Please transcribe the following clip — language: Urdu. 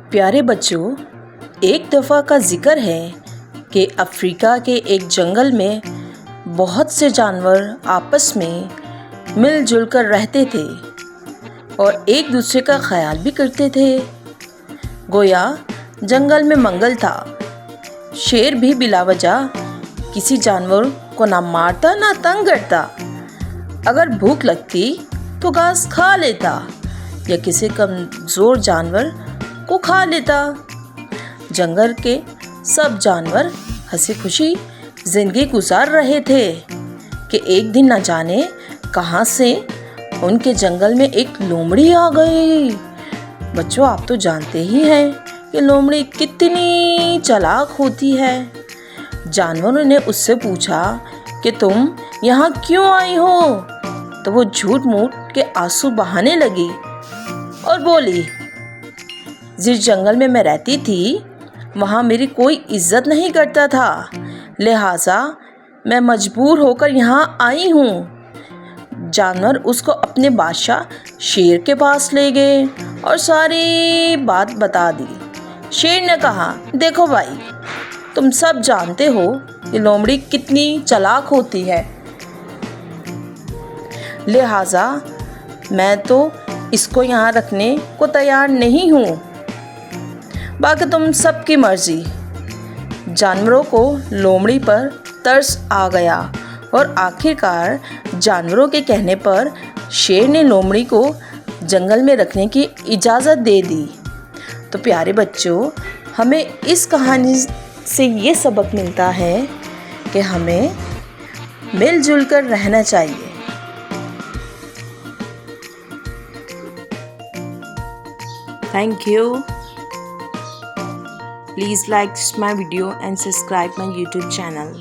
پیارے بچوں، ایک دفعہ کا ذکر ہے کہ افریقہ کے ایک جنگل میں بہت سے جانور آپس میں مل جل کر رہتے تھے اور ایک دوسرے کا خیال بھی کرتے تھے۔ گویا جنگل میں منگل تھا۔ شیر بھی بلا وجہ کسی جانور کو نہ مارتا نہ تنگ کرتا۔ اگر بھوک لگتی تو گھاس کھا لیتا یا کسی کمزور جانور کو کھا لیتا۔ جنگل کے سب جانور ہنسی خوشی زندگی گزار رہے تھے کہ ایک دن نہ جانے کہاں سے ان کے جنگل میں ایک لومڑی آ گئی۔ بچوں، آپ تو جانتے ہی ہیں کہ لومڑی کتنی چالاک ہوتی ہے۔ جانوروں نے اس سے پوچھا کہ تم یہاں کیوں آئی ہو؟ تو وہ جھوٹ موٹ کے آنسو بہانے لگی اور بولی، جس جنگل میں میں رہتی تھی وہاں میری کوئی عزت نہیں کرتا تھا، لہٰذا میں مجبور ہو کر یہاں آئی ہوں۔ جانور اس کو اپنے بادشاہ شیر کے پاس لے گئے اور ساری بات بتا دی۔ شیر نے کہا، دیکھو بھائی، تم سب جانتے ہو کہ لومڑی کتنی چالاک ہوتی ہے، لہٰذا میں تو اس کو یہاں رکھنے کو تیار نہیں ہوں، باقی تم سب کی مرضی۔ جانوروں کو لومڑی پر ترس آ گیا اور آخرکار جانوروں کے کہنے پر شیر نے لومڑی کو جنگل میں رکھنے کی اجازت دے دی۔ تو پیارے بچوں، ہمیں اس کہانی سے یہ سبق ملتا ہے کہ ہمیں مل جل کر رہنا چاہیے۔ Thank you. Please like my video and subscribe my YouTube channel.